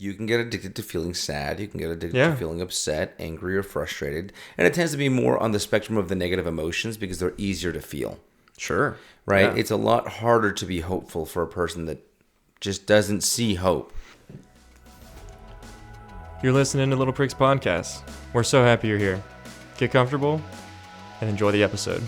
You can get addicted to feeling sad. You can get addicted to feeling upset, angry, or frustrated. And it tends to be more on the spectrum of the negative emotions because they're easier to feel. Sure. Right? Yeah. It's a lot harder to be hopeful for a person that just doesn't see hope. You're listening to Little Pricks Podcast. We're so happy you're here. Get comfortable and enjoy the episode.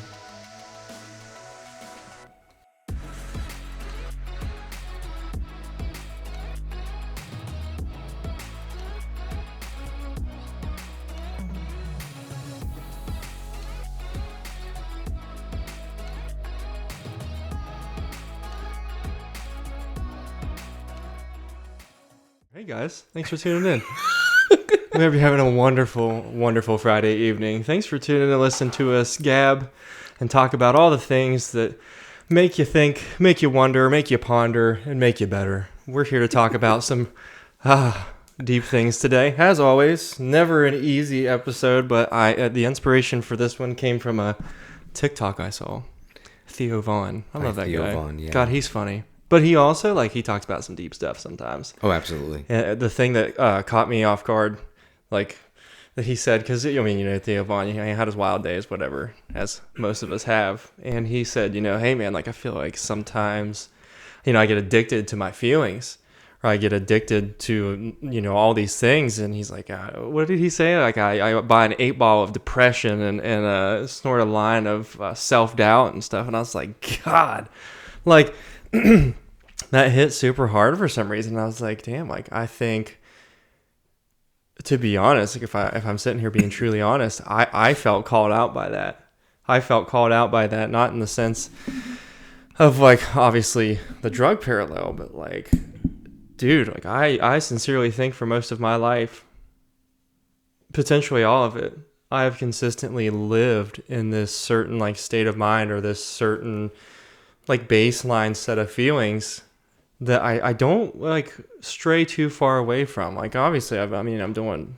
Hey guys, thanks for tuning in. We hope you're having a wonderful, wonderful Friday evening. Thanks for tuning in to listen to us gab and talk about all the things that make you think, make you wonder, make you ponder, and make you better. We're here to talk about some deep things today. As always, never an easy episode, but the inspiration for this one came from a TikTok I saw. Theo Vaughn. I love that Theo guy. Vaughn, yeah. God, he's funny. But he also, he talks about some deep stuff sometimes. Oh, absolutely. And the thing that caught me off guard, that he said, because, Theo Vaughn, he had his wild days, whatever, as most of us have. And he said, hey, man, I feel like sometimes, I get addicted to my feelings, or I get addicted to, all these things. And he's like, what did he say? I buy an 8-ball of depression and snort a line of self-doubt and stuff. And I was like, God, that hit super hard for some reason. I was like, damn, I think, to be honest, if I'm sitting here being truly honest, I felt called out by that. I felt called out by that, not in the sense of obviously the drug parallel, but dude, I sincerely think for most of my life, potentially all of it, I have consistently lived in this certain state of mind or this certain baseline set of feelings that I don't stray too far away from. Obviously I'm doing,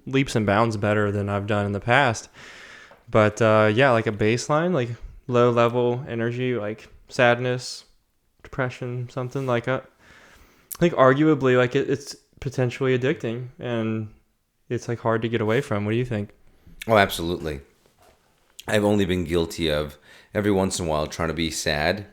leaps and bounds better than I've done in the past. But a baseline, low level energy, sadness, depression, something like that. Arguably it's potentially addicting and it's hard to get away from. What do you think? Oh, absolutely. I've only been guilty of every once in a while trying to be sad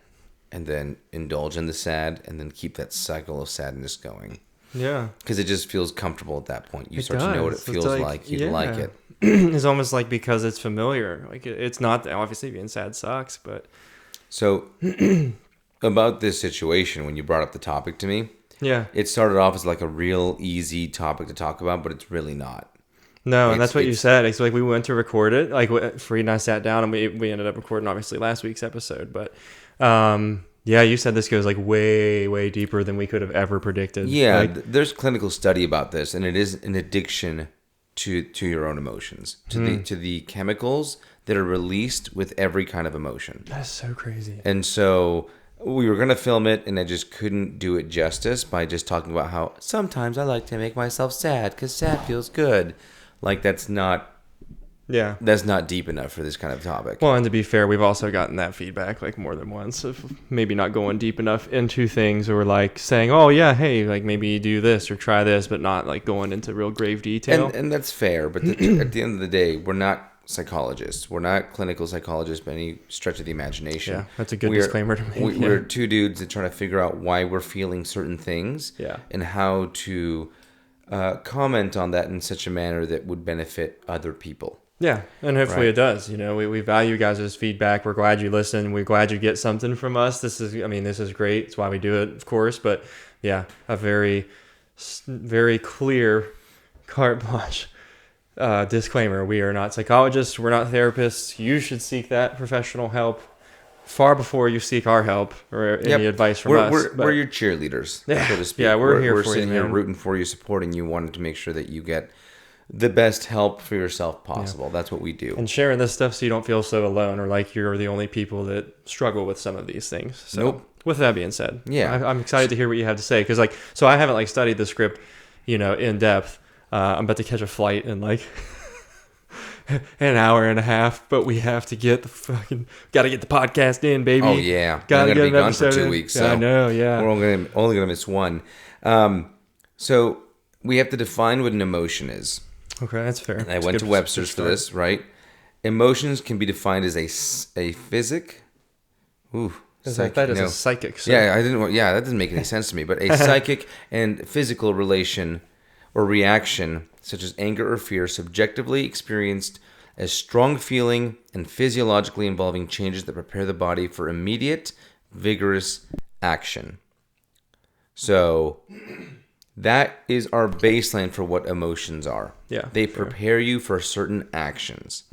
and then indulge in the sad and then keep that cycle of sadness going. Yeah. Because it just feels comfortable at that point. You start to know what it feels like. You like it. It's almost because it's familiar. It's not, obviously being sad sucks, but. So about this situation, when you brought up the topic to me, yeah, it started off as a real easy topic to talk about, but it's really not. No, and that's what you said. It's we went to record it. Fareed and I sat down and we ended up recording obviously last week's episode. But you said this goes way, way deeper than we could have ever predicted. Yeah, there's clinical study about this, and it is an addiction to your own emotions, to the chemicals that are released with every kind of emotion. That's so crazy. And so we were going to film it, and I just couldn't do it justice by just talking about how sometimes I like to make myself sad because sad feels good. That's not deep enough for this kind of topic. Well, and to be fair, we've also gotten that feedback more than once of maybe not going deep enough into things or saying, oh yeah, hey, maybe do this or try this, but not going into real grave detail. And that's fair, but at the end of the day, we're not psychologists. We're not clinical psychologists by any stretch of the imagination. Yeah, that's a good disclaimer to make. We're two dudes that try to figure out why we're feeling certain things and how to comment on that in such a manner that would benefit other people. Yeah, and hopefully it does. We value you guys' feedback. We're glad you listen. We're glad you get something from us. This is great. It's why we do it, of course. But yeah, a very, very clear carte blanche disclaimer. We are not psychologists. We're not therapists. You should seek that professional help far before you seek our help or any advice from us. We're your cheerleaders, so to speak. Yeah, we're here for you. We're sitting here rooting for you, supporting you, wanting to make sure that you get the best help for yourself possible. That's what we do. And sharing this stuff so you don't feel so alone or you're the only people that struggle with some of these things. So with that being said, I'm excited to hear what you have to say. Because so I haven't studied the script, in depth. I'm about to catch a flight in an hour and a half, but we have to get gotta get the podcast in, baby. Oh yeah. Gotta get be an gone for 2 weeks. So I know, yeah. We're only gonna miss one. So we have to define what an emotion is. Okay, that's fair. And I went to Webster's for this, right? Emotions can be defined as a physic. Ooh. That is a psychic. So. Yeah, that doesn't make any sense to me. But a psychic and physical relation or reaction, such as anger or fear, subjectively experienced as strong feeling and physiologically involving changes that prepare the body for immediate, vigorous action. So that is our baseline for what emotions are. Yeah, they prepare you for certain actions.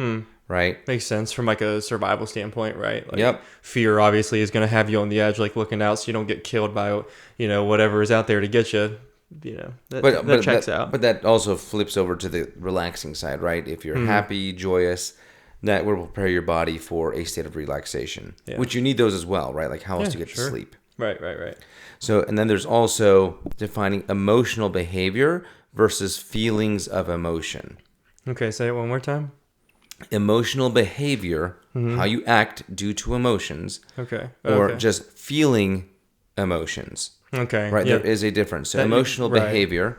Right? Makes sense from like a survival standpoint, right? Like yep. Fear obviously is going to have you on the edge, like looking out so you don't get killed by, whatever is out there to get you. That checks out. But that also flips over to the relaxing side, right? If you're happy, joyous, that will prepare your body for a state of relaxation, which you need those as well, right? Like how else do you get to sleep? Right. So, and then there's also defining emotional behavior versus feelings of emotion. Okay, say it one more time. Emotional behavior, how you act due to emotions, or just feeling emotions. Okay, right. There is a difference. So emotional behavior,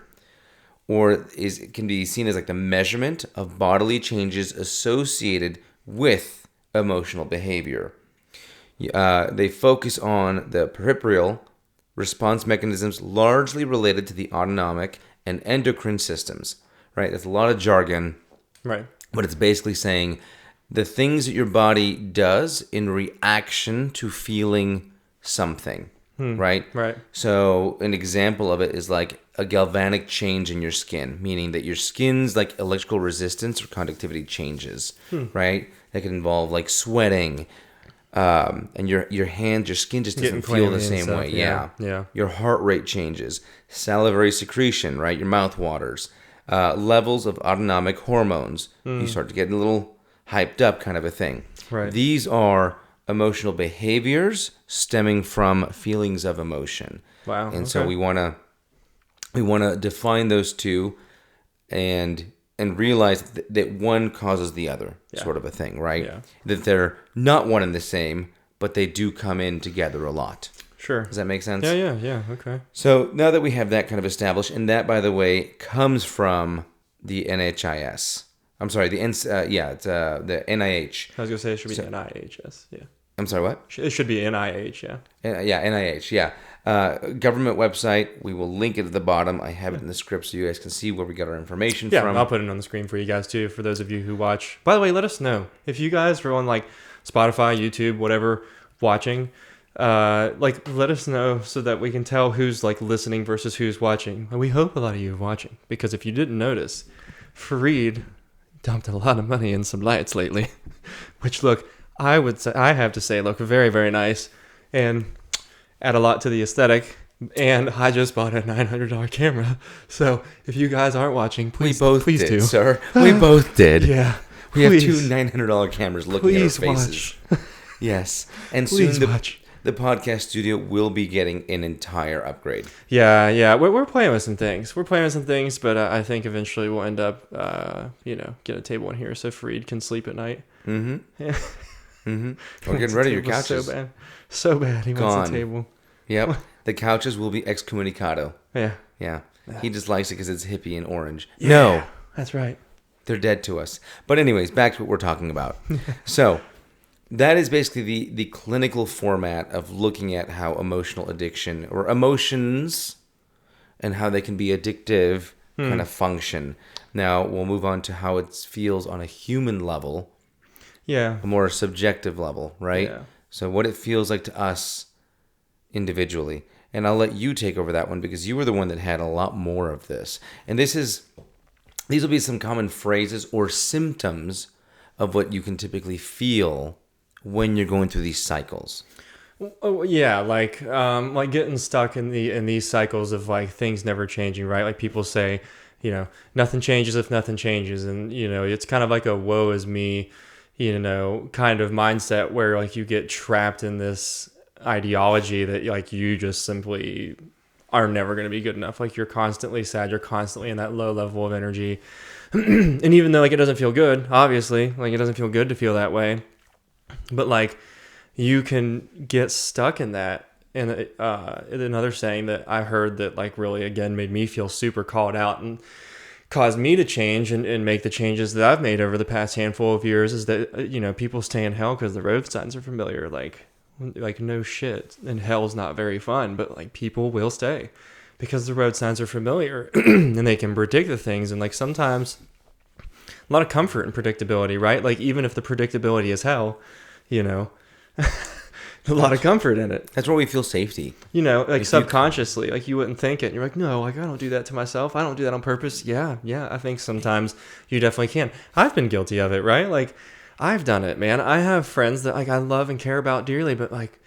it can be seen as like the measurement of bodily changes associated with emotional behavior. They focus on the peripheral response mechanisms, largely related to the autonomic and endocrine systems. Right. That's a lot of jargon. Right. But it's basically saying the things that your body does in reaction to feeling something, right? Right. So an example of it is like a galvanic change in your skin, meaning that your skin's like electrical resistance or conductivity changes, right? That can involve like sweating, and your hands, your skin just doesn't feel the same way. Yeah. Your heart rate changes, salivary secretion, right? Your mouth waters. Levels of autonomic hormones. You start to get a little hyped up kind of a thing. Right. These are emotional behaviors stemming from feelings of emotion. Wow. And so we want to define those two and realize that one causes the other, sort of a thing, right? Yeah. That they're not one and the same, but they do come in together a lot. Sure. Does that make sense? Yeah. Okay. So now that we have that kind of established, and that, by the way, comes from the NHIS. I'm sorry, the NIH. I was gonna say it should be NIHS. Yeah. I'm sorry, what? It should be NIH. Yeah. NIH. Yeah. Government website. We will link it at the bottom. I have it in the script so you guys can see where we got our information from. Yeah, I'll put it on the screen for you guys too. For those of you who watch. By the way, let us know if you guys are on like Spotify, YouTube, whatever, watching. Let us know so that we can tell who's like listening versus who's watching. And we hope a lot of you are watching, because if you didn't notice, Fareed dumped a lot of money in some lights lately, which look, I have to say, look very, very nice and add a lot to the aesthetic. And I just bought a $900 camera. So if you guys aren't watching, please do. Sir. We both did. Yeah. We have two $900 cameras looking at our faces. Watch. Yes. And please soon watch. The podcast studio will be getting an entire upgrade. Yeah. We're playing with some things. But I think eventually we'll end up, get a table in here so Fareed can sleep at night. Mm-hmm. Yeah. Mm-hmm. We're getting rid of your couches. So bad. He wants a table. Yep. The couches will be excommunicado. Yeah. He just likes it because it's hippie and orange. Yeah, no. That's right. They're dead to us. But anyways, back to what we're talking about. So that is basically the clinical format of looking at how emotional addiction or emotions and how they can be addictive kind of function. Now we'll move on to how it feels on a human level. Yeah. A more subjective level, right? Yeah. So what it feels like to us individually. And I'll let you take over that one because you were the one that had a lot more of this. And these will be some common phrases or symptoms of what you can typically feel when you're going through these cycles. Oh yeah, like getting stuck in these cycles of like things never changing, right? Like people say, nothing changes if nothing changes, and it's kind of like a woe is me, kind of mindset where like you get trapped in this ideology that like you just simply are never going to be good enough. Like you're constantly sad, you're constantly in that low level of energy, and even though like it doesn't feel good, obviously, like it doesn't feel good to feel that way, but like you can get stuck in that another saying that I heard that like really again made me feel super called out and caused me to change and make the changes that I've made over the past handful of years is that people stay in hell because the road signs are familiar. Like no shit, and hell's not very fun, but like people will stay because the road signs are familiar and they can predict the things. And like sometimes a lot of comfort and predictability, right? Like even if the predictability is hell, a lot of comfort in it. That's where we feel safety. Like if subconsciously, like you wouldn't think it. And you're like, no, like I don't do that to myself. I don't do that on purpose. Yeah. I think sometimes you definitely can. I've been guilty of it, right? Like I've done it, man. I have friends that like I love and care about dearly, but like,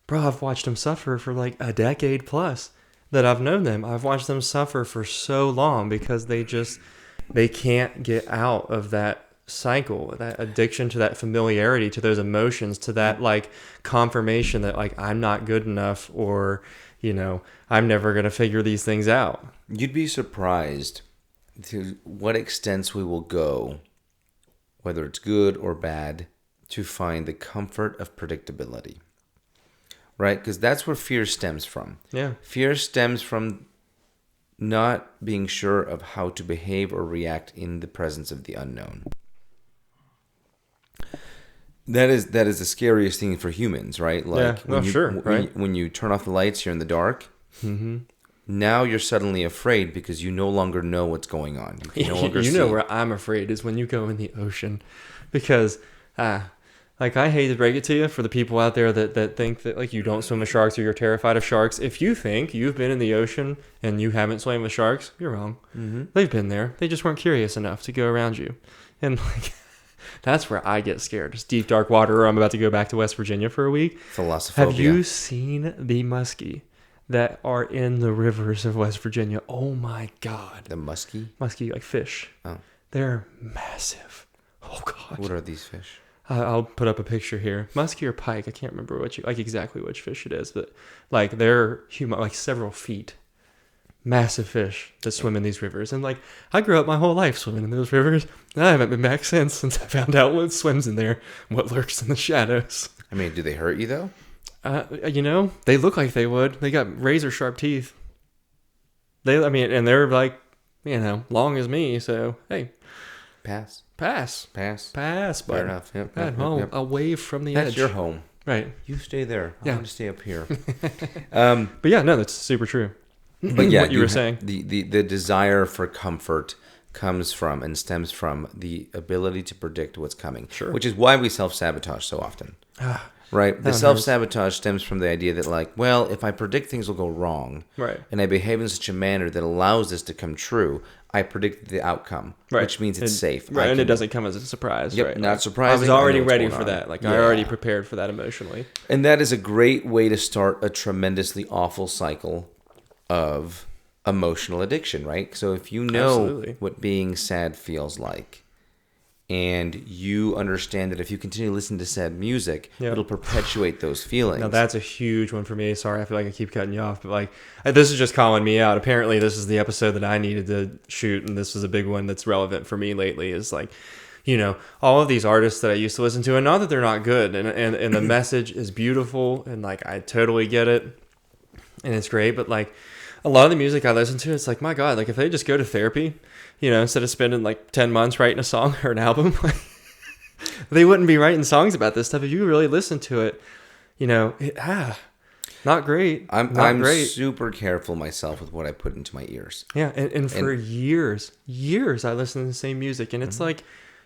bro, I've watched them suffer for like a decade plus that I've known them. I've watched them suffer for so long because they can't get out of that cycle, that addiction to that familiarity, to those emotions, to that like confirmation that like I'm not good enough or I'm never going to figure these things out. You'd be surprised to what extents we will go, whether it's good or bad, to find the comfort of predictability, right? Because that's where fear stems from. Yeah, fear stems from not being sure of how to behave or react in the presence of the unknown. That is the scariest thing for humans, right? Like when you turn off the lights, you're in the dark. Mm-hmm. Now you're suddenly afraid because you no longer know what's going on. You can no longer see. Where I'm afraid is when you go in the ocean, because like I hate to break it to you for the people out there that think that like you don't swim with sharks or you're terrified of sharks. If you think you've been in the ocean and you haven't swam with sharks, you're wrong. Mm-hmm. They've been there. They just weren't curious enough to go around you, and like. That's where I get scared. It's deep, dark water, or I'm about to go back to West Virginia for a week. Philosophophobia. Have you seen the muskie that are in the rivers of West Virginia? Oh, my God. The muskie? Muskie, like fish. Oh. They're massive. Oh, God. What are these fish? I'll put up a picture here. Muskie or pike. I can't remember exactly which fish it is. But, like, they're like several feet. Massive fish that swim in these rivers. And like I grew up my whole life swimming in those rivers. I haven't been back since I found out what swims in there, what lurks in the shadows. I mean, do they hurt you though? They look like they would. They got razor sharp teeth. And they're like, long as me. So hey, pass. But fair enough. Yep. A wave from the edge. That's your home, right? You stay there. I'm going to stay up here. But yeah, no, that's super true. But yeah, what you were saying. The desire for comfort comes from and stems from the ability to predict what's coming. Sure. Which is why we self-sabotage so often. Right? The self-sabotage stems from the idea that like, well, if I predict things will go wrong, right, and I behave in such a manner that allows this to come true, I predict the outcome, right, which means it's safe. Right, and it doesn't come as a surprise. Yep, right? Not surprising. I was already ready for that. Like I already prepared for that emotionally. And that is a great way to start a tremendously awful cycle of emotional addiction, right? So if you know what being sad feels like, and you understand that if you continue to listen to sad music, it'll perpetuate those feelings. Now that's a huge one for me. Sorry, I feel like I keep cutting you off, but like this is just calling me out. Apparently, this is the episode that I needed to shoot, and this is a big one that's relevant for me lately. Is like, all of these artists that I used to listen to, and not that they're not good, and the message is beautiful, and like I totally get it, and it's great, but like. A lot of the music I listen to, it's like, my God, like if they just go to therapy, instead of spending like 10 months writing a song or an album, they wouldn't be writing songs about this stuff. If you really listen to it, not great. I'm super careful myself with what I put into my ears. Yeah. And for years, I listened to the same music. And it's like,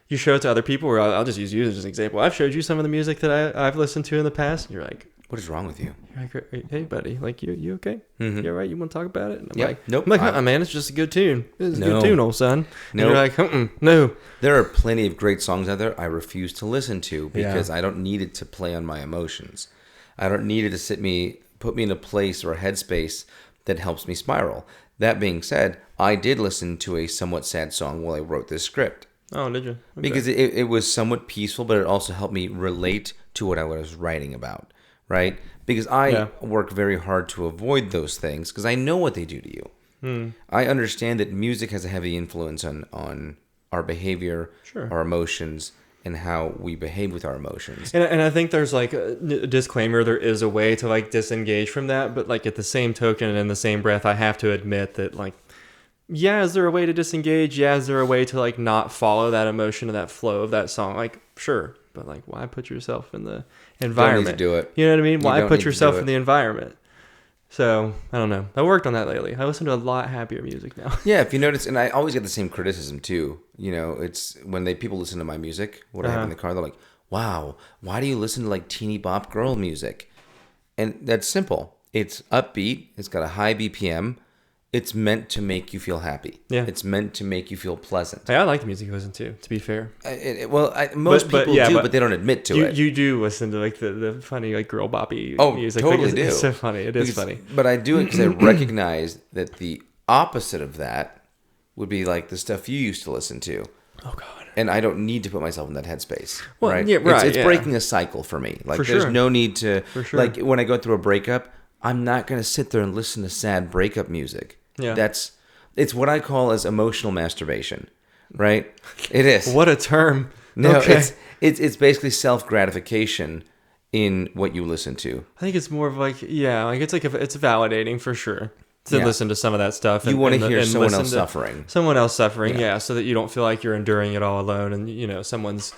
you show it to other people, or I'll just use you as an example. I've showed you some of the music that I've listened to in the past. And you're like, what is wrong with you? You're like, hey, buddy, like, you okay? Mm-hmm. You all right? You want to talk about it? And I'm like, nope. I'm like, man, it's just a good tune. It's a good tune, old son. And you're like, no. There are plenty of great songs out there I refuse to listen to because I don't need it to play on my emotions. I don't need it to put me in a place or a headspace that helps me spiral. That being said, I did listen to a somewhat sad song while I wrote this script. Oh, did you? Okay. Because it was somewhat peaceful, but it also helped me relate to what I was writing about. Right? Because I work very hard to avoid those things because I know what they do to you. I understand that music has a heavy influence on our behavior, our emotions, and how we behave with our emotions. And I think there's like a disclaimer, there is a way to like disengage from that, but like at the same token and in the same breath, I have to admit that like, yeah, is there a way to disengage? Yeah, is there a way to like not follow that emotion and that flow of that song? Like, sure, but like, why put yourself in the environment? You don't need to do it. You know what I mean? Why put yourself in the environment? So, I don't know. I worked on that lately. I listen to a lot happier music now. Yeah, if you notice, and I always get the same criticism too. You know, it's when people listen to my music, what I have in the car, they're like, wow, why do you listen to like teeny bop girl music? And that's simple. It's upbeat. It's got a high BPM. It's meant to make you feel happy. Yeah. It's meant to make you feel pleasant. Hey, I like the music you listen to be fair. Most people do, but they don't admit to it. You do listen to like the funny like girl boppy music. Totally do. It's so funny. It is funny. But I do it because I recognize that the opposite of that would be like the stuff you used to listen to. Oh, God. And I don't need to put myself in that headspace. Well, right? Yeah, right. It's breaking a cycle for me. Like, there's no need to... Like, when I go through a breakup, I'm not going to sit there and listen to sad breakup music. Yeah. It's what I call as emotional masturbation, right? It is. What a term. No, okay. It's basically self-gratification in what you listen to. I think it's more of like, it's like it's validating for sure to listen to some of that stuff. You want to hear someone else suffering. Someone else suffering, so that you don't feel like you're enduring it all alone and, you know, someone's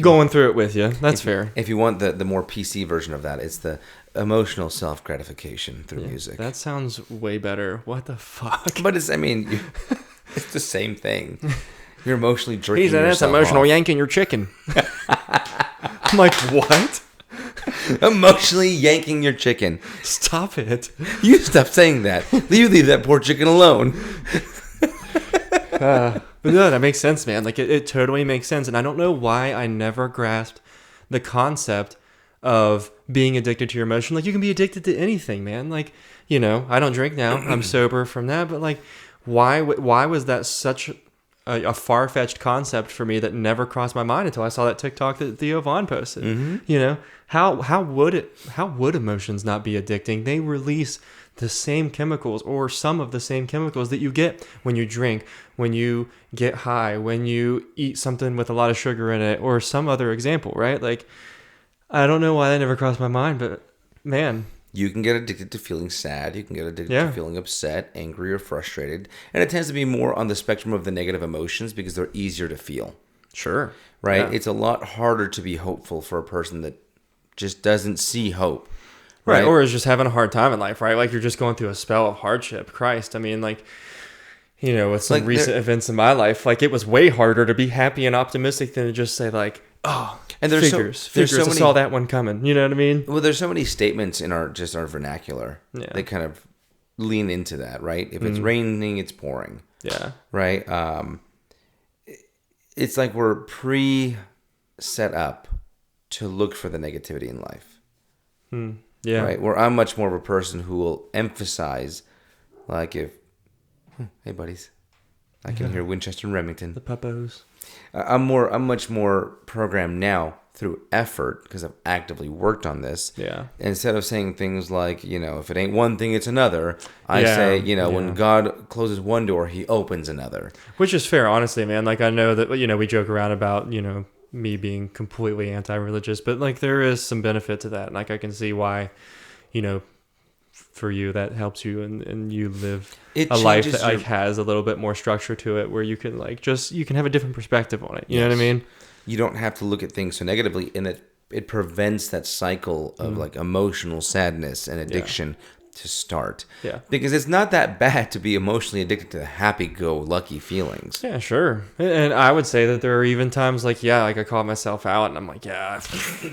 going through it with you. That's fair. If you want the more PC version of that, it's the emotional self-gratification through music. That sounds way better. What the fuck? But it's the same thing. You're emotionally jerking yourself that's emotional off. yanking your chicken. I'm like, what? Emotionally yanking your chicken. Stop it. You stop saying that. You leave that poor chicken alone. But no, that makes sense, man. Like, it totally makes sense. And I don't know why I never grasped the concept of being addicted to your emotion. Like, you can be addicted to anything, man. Like, you know, I don't drink now. I'm sober from that. But like, why was that such a far-fetched concept for me that never crossed my mind until I saw that TikTok that Theo Vaughn posted? Mm-hmm. You know, how would emotions not be addicting? They release the same chemicals or some of the same chemicals that you get when you drink, when you get high, when you eat something with a lot of sugar in it, or some other example, right? Like, I don't know why that never crossed my mind, but man. You can get addicted to feeling sad. You can get addicted to feeling upset, angry, or frustrated. And it tends to be more on the spectrum of the negative emotions because they're easier to feel. Sure. Right? Yeah. It's a lot harder to be hopeful for a person that just doesn't see hope. Right. Or is just having a hard time in life, right? Like, you're just going through a spell of hardship. Christ. I mean, like, you know, with some recent events in my life, like, it was way harder to be happy and optimistic than to just say, like, oh, and there's figures. I saw that one coming. You know what I mean? Well, there's so many statements in our vernacular. Yeah. They kind of lean into that, right? If it's raining, it's pouring. Yeah. Right? It's like we're pre-set up to look for the negativity in life. Yeah. Right? Where I'm much more of a person who will emphasize, like, if, hey, buddies, I can hear Winchester and Remington. The puppos. I'm much more programmed now through effort because I've actively worked on this. Yeah. Instead of saying things like, you know, if it ain't one thing, it's another. I say, you know, when God closes one door, he opens another. Which is fair, honestly, man. Like, I know that, you know, we joke around about, you know, me being completely anti-religious, but like, there is some benefit to that. And like, I can see why, you know, for you that helps you and you live a life that like has a little bit more structure to it, where you can like you can have a different perspective on it. You know what I mean? You don't have to look at things so negatively, and it prevents that cycle of like emotional sadness and addiction to start. Yeah. Because it's not that bad to be emotionally addicted to happy-go-lucky feelings. Yeah, sure. And I would say that there are even times like I call myself out and I'm like,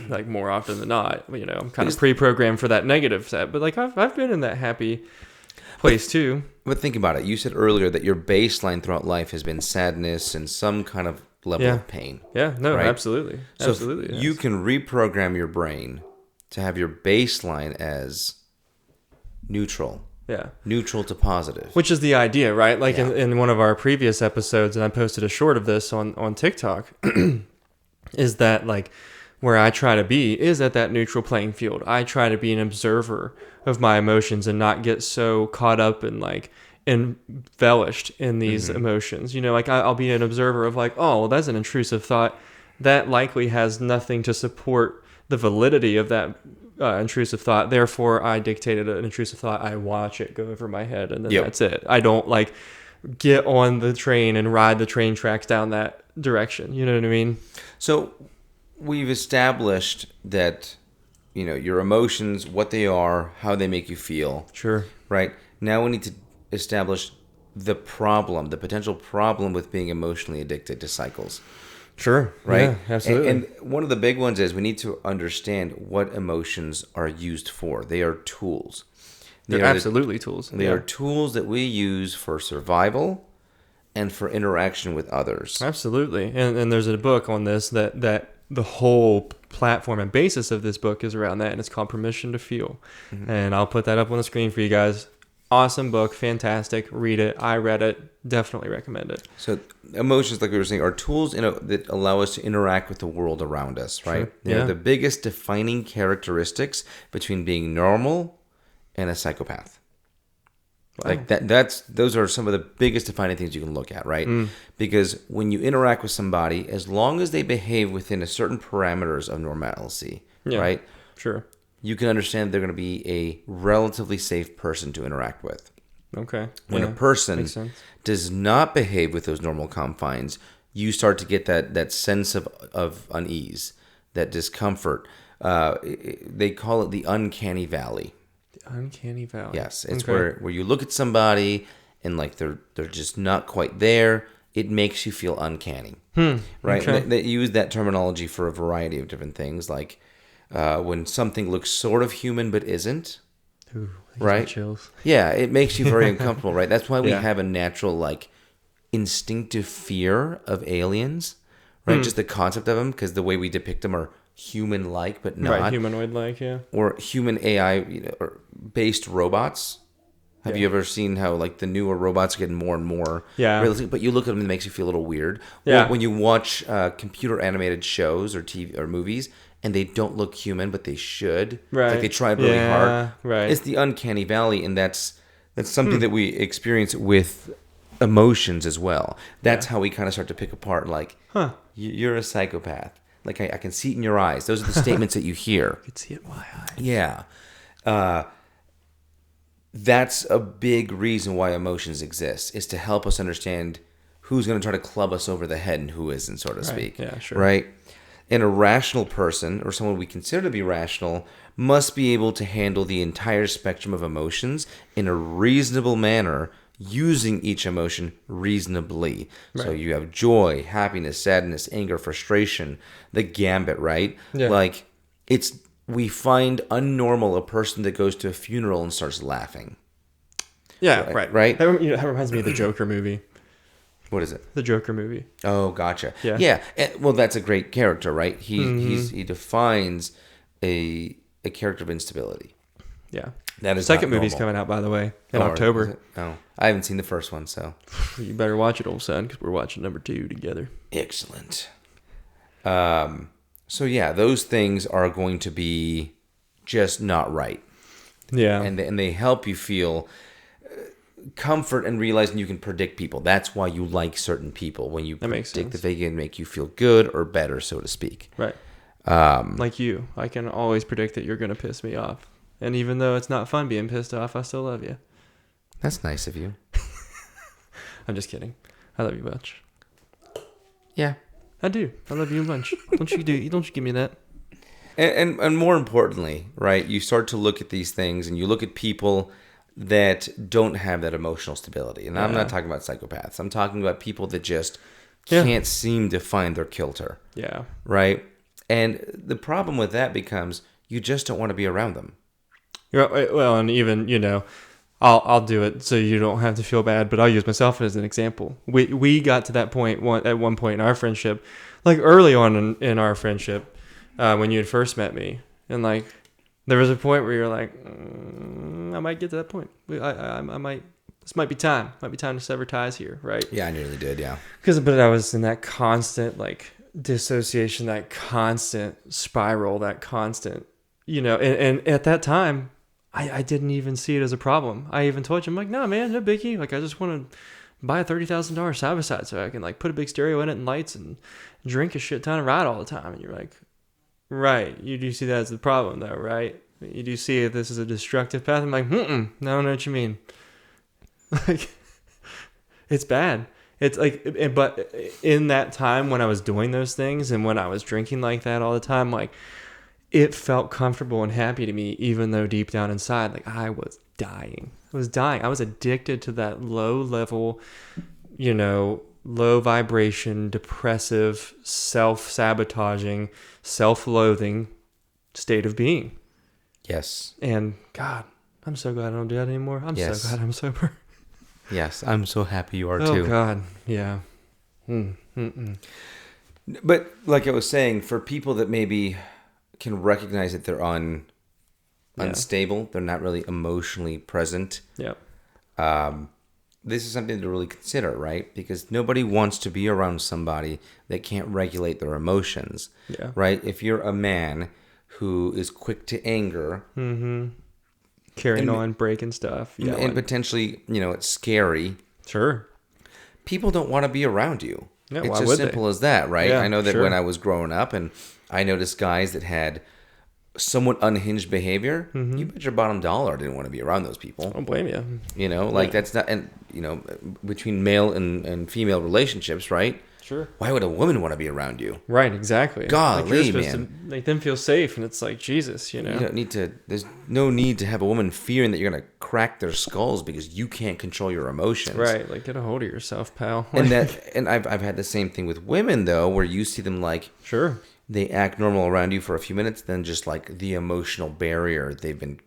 like more often than not, you know, I'm kind of pre-programmed for that negative set. But like I've been in that happy place too. But think about it. You said earlier that your baseline throughout life has been sadness and some kind of level of pain. Yeah, no, right? Absolutely. So absolutely. You can reprogram your brain to have your baseline as neutral. Yeah. Neutral to positive. Which is the idea, right? Like in one of our previous episodes, and I posted a short of this on TikTok, is that like where I try to be is at that neutral playing field. I try to be an observer of my emotions and not get so caught up and like embellished in these emotions. You know, like I'll be an observer of like, oh, well, that's an intrusive thought. that likely has nothing to support the validity of that intrusive thought. Therefore, I dictated an intrusive thought. I watch it go over my head, and then that's it. I don't like get on the train and ride the train tracks down that direction. You know what I mean? So we've established that, your emotions, what they are, how they make you feel. Sure. Right? Now we need to establish the potential problem with being emotionally addicted to cycles. Sure. Right? Yeah, absolutely. And one of the big ones is we need to understand what emotions are used for. They are tools. They're absolutely tools. They are tools that we use for survival and for interaction with others. Absolutely. And there's a book on this that the whole platform and basis of this book is around that, and it's called Permission to Feel. Mm-hmm. And I'll put that up on the screen for you guys. Awesome book, fantastic. Read it. I read it. Definitely recommend it. So emotions, like we were saying, are tools that allow us to interact with the world around us, right? Sure. The biggest defining characteristics between being normal and a psychopath. Wow. Like those are some of the biggest defining things you can look at, right? Because when you interact with somebody, as long as they behave within a certain parameters of normalcy, right? Sure. You can understand they're going to be a relatively safe person to interact with. Okay. When a person does not behave with those normal confines, you start to get that sense of unease, that discomfort. They call it the uncanny valley. The uncanny valley. Yes, it's where you look at somebody and like they're just not quite there. It makes you feel uncanny, right? Okay. They use that terminology for a variety of different things, like when something looks sort of human but isn't. Ooh, right? Chills. Yeah, it makes you very uncomfortable, right? That's why we have a natural, like, instinctive fear of aliens, right? Just the concept of them, because the way we depict them are human-like, but not. Right, humanoid-like, yeah. Or human AI or based robots. Have you ever seen how, like, the newer robots are getting more and more realistic? But you look at them and it makes you feel a little weird. Yeah. Or when you watch computer-animated shows or TV or movies, and they don't look human, but they should. Right. Like they tried really hard. Right. It's the uncanny valley, and that's something that we experience with emotions as well. That's how we kind of start to pick apart, like, you're a psychopath. Like, I can see it in your eyes. Those are the statements that you hear. I can see it in my eyes. Yeah. That's a big reason why emotions exist, is to help us understand who's going to try to club us over the head and who isn't, so to speak. Yeah, sure. Right? And a rational person, or someone we consider to be rational, must be able to handle the entire spectrum of emotions in a reasonable manner, using each emotion reasonably. Right. So you have joy, happiness, sadness, anger, frustration, the gambit, right? Yeah. Like, we find unnormal a person that goes to a funeral and starts laughing. Yeah, right. That reminds me of the Joker movie. What is it? The Joker movie. Oh, gotcha. Yeah. Well, that's a great character, right? He defines a character of instability. Yeah. That is second movie's coming out, by the way, in October. Oh, I haven't seen the first one, so you better watch it, old son, because we're watching number 2 together. Excellent. So yeah, those things are going to be just not right. Yeah. And they help you feel comfort and realizing you can predict people. That's why you like certain people, when you predict that they can make you feel good or better, so to speak. Right. Like you. I can always predict that you're going to piss me off. And even though it's not fun being pissed off, I still love you. That's nice of you. I'm just kidding. I love you a bunch. Yeah. I do. I love you a bunch. Don't you give me that. And more importantly, right, you start to look at these things and you look at people that don't have that emotional stability. And I'm not talking about psychopaths. I'm talking about people that just can't seem to find their kilter. Yeah. Right? And the problem with that becomes you just don't want to be around them. Well, and even, I'll do it so you don't have to feel bad, but I'll use myself as an example. We got to that point at one point in our friendship, like early on in our friendship, when you had first met me, and like there was a point where you're like, I might get to that point. I might. This might be time. Might be time to sever ties here, right? Yeah, I nearly did. Yeah. But I was in that constant like dissociation, that constant spiral, that constant, and at that time, I didn't even see it as a problem. I even told you, I'm like, no, man, no biggie. Like, I just want to buy a $30,000 side by side so I can like put a big stereo in it and lights and drink a shit ton and ride all the time. And you're like, right, you do see that as the problem though, right? You do see if this is a destructive path. I'm like, I don't know what you mean. Like, it's bad. It's like, but in that time when I was doing those things and when I was drinking like that all the time, like, it felt comfortable and happy to me, even though deep down inside, like, I was dying. I was addicted to that low level, low vibration, depressive, self-sabotaging, self-loathing state of being. Yes. And God, I'm so glad I don't do that anymore. I'm so glad I'm sober. Yes, I'm so happy you are too. too. Oh God, yeah. But like I was saying, for people that maybe can recognize that they're unstable, they're not really emotionally present. Yep. This is something to really consider, right? Because nobody wants to be around somebody that can't regulate their emotions. Yeah. Right? If you're a man who is quick to anger, carrying on, breaking stuff, and potentially, it's scary. Sure. People don't want to be around you. Yeah, it's why as would simple they? as that, right? Yeah, I know that sure. when I was growing up and I noticed guys that had somewhat unhinged behavior, you bet your bottom dollar I didn't want to be around those people. I don't blame you. That's not, and between male and female relationships, right? Sure. Why would a woman want to be around you? Right, exactly. Golly, like you're supposed man. to make them feel safe, and it's like, Jesus, You don't need to, there's no need to have a woman fearing that you're going to crack their skulls because you can't control your emotions. Right, like get a hold of yourself, pal. And I've had the same thing with women, though, where you see them like, sure, they act normal around you for a few minutes, then just like the emotional barrier they've been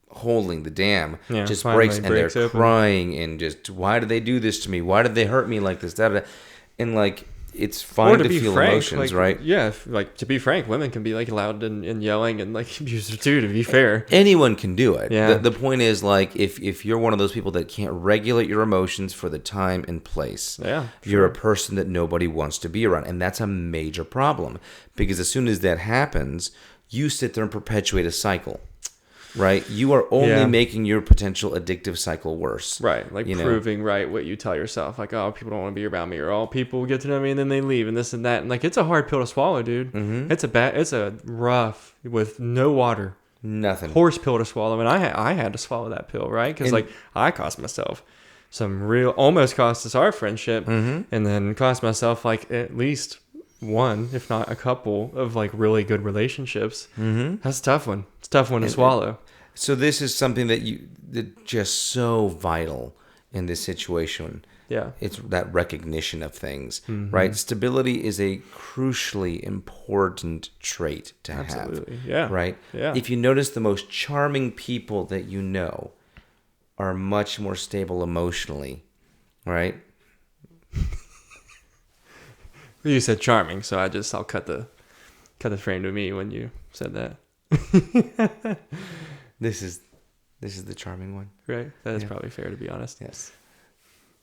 holding the dam just breaks and they're open. Crying and just, why did they do this to me? Why did they hurt me like this? And like, it's fine to feel frank, emotions, right? Yeah, like to be frank, women can be like loud and yelling and like abusive too, to be fair. Anyone can do it. Yeah. The point is, like, if you're one of those people that can't regulate your emotions for the time and place, you're a person that nobody wants to be around. And that's a major problem. Because as soon as that happens, you sit there and perpetuate a cycle. Right? You are only making your potential addictive cycle worse. Right. Like proving right what you tell yourself. Like, oh, people don't want to be around me, or all people get to know me and then they leave and this and that. And like, it's a hard pill to swallow, dude. Mm-hmm. It's a rough with no water. Nothing. Horse pill to swallow. And I had to swallow that pill, right? Because like I cost myself almost cost us our friendship, and then cost myself like at least one, if not a couple of like really good relationships. Mm-hmm. That's a tough one. It's a tough one to swallow. So this is something that just so vital in this situation. Yeah. It's that recognition of things, right? Stability is a crucially important trait to have. Absolutely. Yeah. Right? Yeah. If you notice, the most charming people that you know are much more stable emotionally, right? You said charming, so I'll cut the frame to me when you said that. This is the charming one. Right. That is probably fair, to be honest. Yes.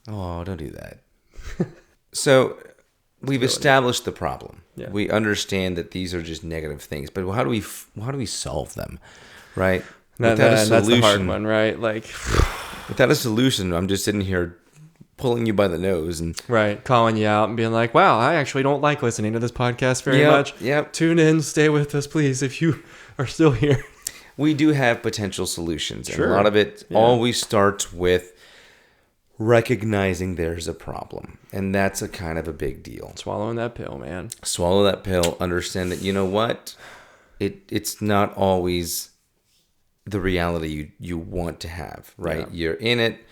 Oh, don't do that. So we've established the problem. Yeah. We understand that these are just negative things, but how do we solve them? Right? That's the hard one, right? Like, without a solution, I'm just sitting here pulling you by the nose and calling you out and being like, wow, I actually don't like listening to this podcast very much. Yep. Tune in, stay with us, please, if you are still here. We do have potential solutions. Sure. And a lot of it always starts with recognizing there's a problem. And that's a kind of a big deal. Swallowing that pill, man. Swallow that pill. Understand that, you know what? It's not always the reality you want to have, right? Yeah. You're in it.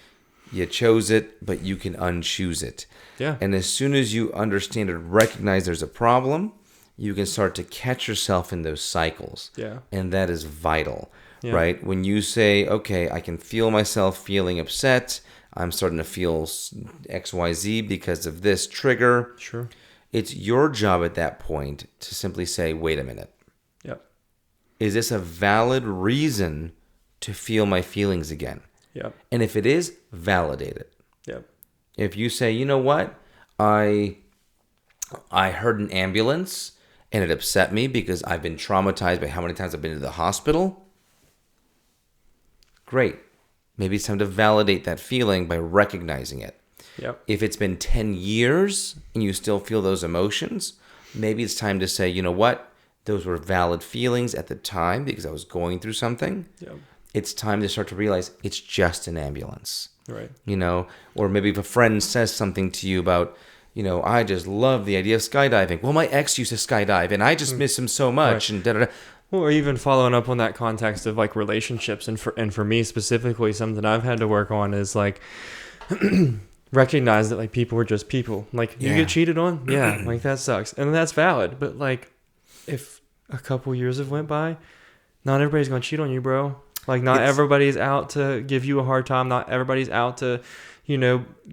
You chose it, but you can unchoose it. Yeah. And as soon as you understand and recognize there's a problem, you can start to catch yourself in those cycles. Yeah. And that is vital, right? When you say, okay, I can feel myself feeling upset. I'm starting to feel XYZ because of this trigger. Sure. It's your job at that point to simply say, wait a minute. Yep. Is this a valid reason to feel my feelings again? Yep. And if it is, validate it. Yep. If you say, you know what, I heard an ambulance and it upset me because I've been traumatized by how many times I've been to the hospital. Great. Maybe it's time to validate that feeling by recognizing it. Yep. If it's been 10 years and you still feel those emotions, maybe it's time to say, you know what? Those were valid feelings at the time because I was going through something. Yep. It's time to start to realize it's just an ambulance. Right. Or maybe if a friend says something to you about, I just love the idea of skydiving. Well, my ex used to skydive and I just miss him so much. Right. And da-da-da. Or even following up on that context of like relationships, and for me specifically, something I've had to work on is like recognize that like people are just people. Like you get cheated on, like that sucks, and that's valid. But like if a couple years have went by, not everybody's gonna cheat on you, bro. Like not everybody's out to give you a hard time. Not everybody's out to,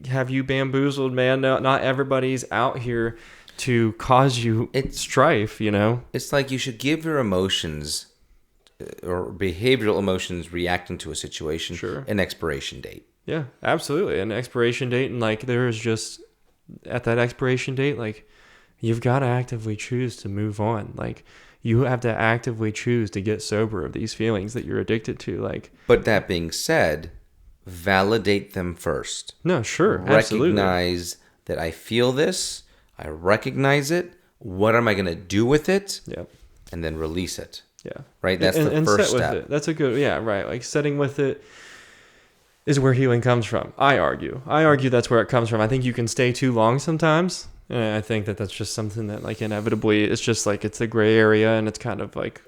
have you bamboozled, man. No, not everybody's out here to cause you strife, It's like you should give your emotions or behavioral emotions reacting to a situation an expiration date. Yeah, absolutely. An expiration date. And like there's just at that expiration date, like you've got to actively choose to move on. Like you have to actively choose to get sober of these feelings that you're addicted to. Like, but that being said, validate them first. No, sure. Recognize that I feel this. I recognize it. What am I going to do with it? Yep. And then release it. Yeah. Right? That's the first step. With it. That's a good, right. Like setting with it is where healing comes from. I argue that's where it comes from. I think you can stay too long sometimes. And I think that that's just something that like inevitably it's just like it's a gray area and it's kind of like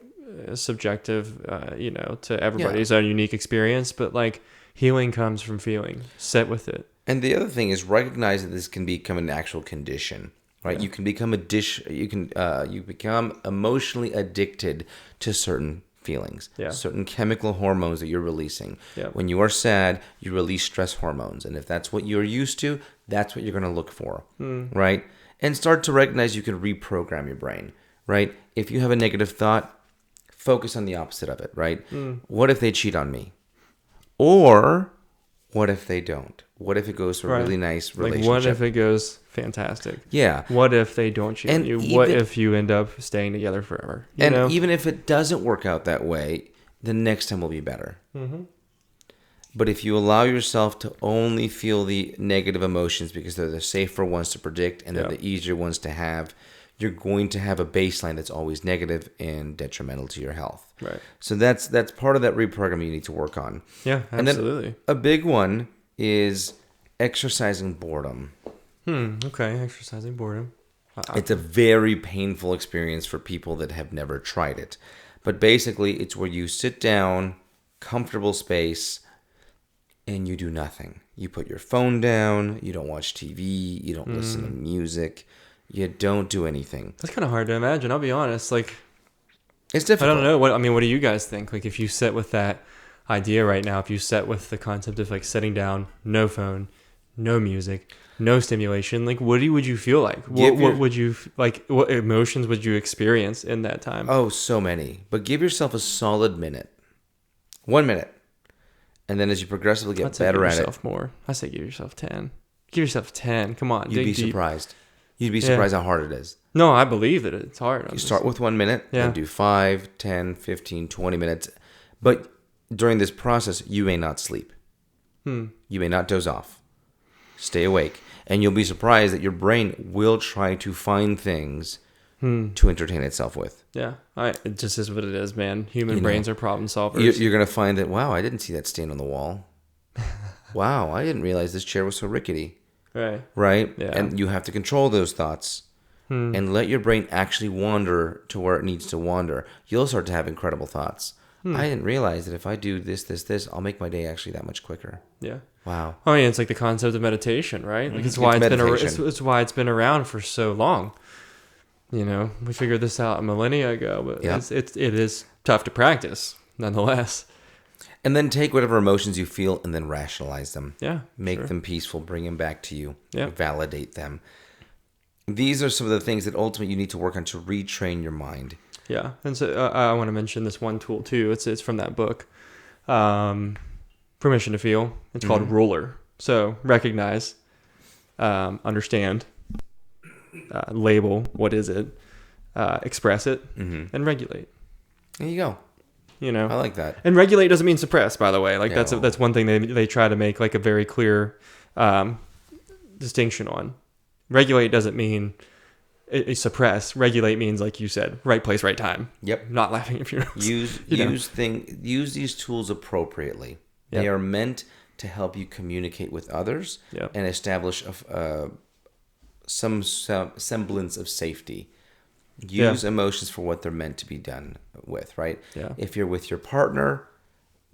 subjective, to everybody's own unique experience. But like healing comes from feeling. Sit with it. And the other thing is recognize that this can become an actual condition, right? Yeah. You can become you become emotionally addicted to certain feelings, certain chemical hormones that you're releasing. Yeah. When you are sad, you release stress hormones, and if that's what you're used to, that's what you're going to look for, right? And start to recognize you can reprogram your brain, right? If you have a negative thought, focus on the opposite of it, right? What if they cheat on me? Or what if they don't? What if it goes to a really nice relationship? Like, what if it goes fantastic? Yeah. What if they don't cheat on you? What if you end up staying together forever? Even if it doesn't work out that way, the next time will be better. Mm-hmm. But if you allow yourself to only feel the negative emotions because they're the safer ones to predict and they're the easier ones to have, you're going to have a baseline that's always negative and detrimental to your health. Right. So that's part of that reprogramming you need to work on. Yeah, absolutely. And then a big one is exercising boredom. Okay, exercising boredom. It's a very painful experience for people that have never tried it. But basically, it's where you sit down, comfortable space, and you do nothing. You put your phone down, you don't watch TV, you don't listen to music, you don't do anything. That's kind of hard to imagine, I'll be honest. Like, it's difficult. I don't know. What do you guys think? Like, if you sit with that idea right now, if you sit with the concept of like sitting down, no phone, no music, no stimulation, like would you feel like? What would you like? What emotions would you experience in that time? Oh, so many. But give yourself a solid minute, 1 minute, and then as you progressively get better at it, more. I say give yourself 10. Give yourself 10. Come on, you'd be surprised. You'd be surprised how hard it is. No, I believe that it's hard. You start with 1 minute, and do 5, 10, 15, 20 minutes, but during this process, you may not sleep. You may not doze off. Stay awake. And you'll be surprised that your brain will try to find things to entertain itself with. Yeah. It just is what it is, man. Human brains are problem solvers. You're going to find that, wow, I didn't see that stain on the wall. Wow, I didn't realize this chair was so rickety. Right? Yeah. And you have to control those thoughts and let your brain actually wander to where it needs to wander. You'll start to have incredible thoughts. I didn't realize that if I do this, I'll make my day actually that much quicker. Yeah. Wow. I mean, it's like the concept of meditation, right? Like it's why it's why it's been around for so long. We figured this out a millennia ago, but it is tough to practice nonetheless. And then take whatever emotions you feel and then rationalize them. Yeah. Make them peaceful, bring them back to you. Yeah. Validate them. These are some of the things that ultimately you need to work on to retrain your mind. Yeah, and so I want to mention this one tool too. It's from that book, Permission to Feel. It's called Ruler. So recognize, understand, label, what is it, express it, and regulate. There you go. I like that. And regulate doesn't mean suppress, by the way. Like that's one thing they try to make like a very clear distinction on. Regulate doesn't mean suppress. Regulate means, like you said, right place, right time. Yep. Not laughing at funerals. Use these tools appropriately. Yep. They are meant to help you communicate with others and establish some semblance of safety. Use emotions for what they're meant to be done with, right? Yeah. If you're with your partner,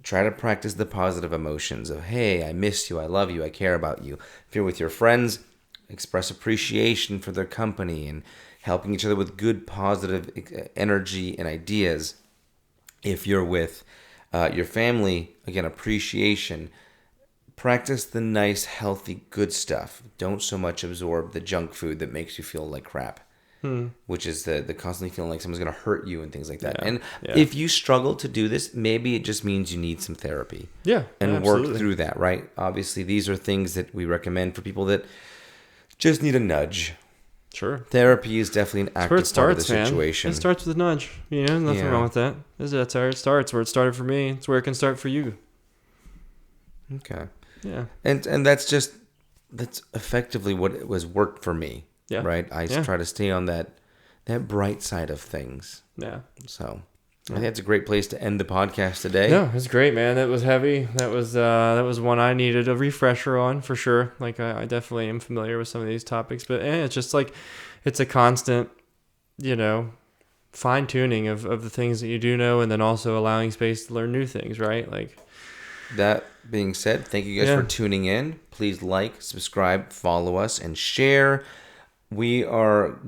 try to practice the positive emotions of, hey, I miss you, I love you, I care about you. If you're with your friends, express appreciation for their company and helping each other with good, positive energy and ideas. If you're with your family, again, appreciation. Practice the nice, healthy, good stuff. Don't so much absorb the junk food that makes you feel like crap, which is the constantly feeling like someone's going to hurt you and things like that. And if you struggle to do this, maybe it just means you need some therapy. And work through that, right? Obviously, these are things that we recommend for people that just need a nudge. Sure. Therapy is definitely an active part of the situation. It starts with a nudge. Nothing wrong with that. That's where it starts. Where it started for me, it's where it can start for you. Okay. Yeah. And that's effectively what it was worked for me. Yeah. Right? I try to stay on that bright side of things. Yeah. So I think that's a great place to end the podcast today. No, it was great, man. That was heavy. That was one I needed a refresher on for sure. Like I definitely am familiar with some of these topics, but it's just like it's a constant, fine tuning of the things that you do know, and then also allowing space to learn new things, right? Like that being said, thank you guys for tuning in. Please like, subscribe, follow us, and share. We are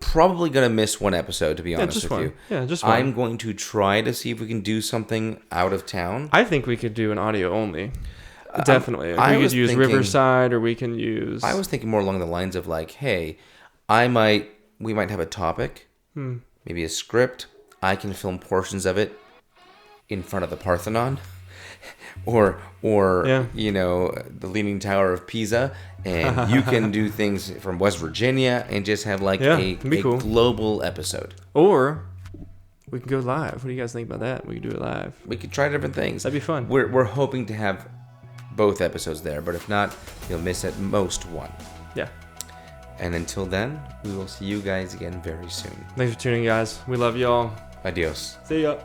probably going to miss one episode, to be honest with you. Yeah, just one. I'm going to try to see if we can do something out of town. I think we could do an audio only. Definitely. We could use Riverside, or we can use... I was thinking more along the lines of like, hey, we might have a topic, maybe a script. I can film portions of it in front of the Parthenon. Or the Leaning Tower of Pisa, and you can do things from West Virginia and just have like a global episode. Or we can go live. What do you guys think about that? We could do it live. We could try different things. That'd be fun. We're hoping to have both episodes there, but if not, you'll miss at most one. Yeah. And until then, we will see you guys again very soon. Thanks for tuning, guys. We love y'all. Adios. See ya.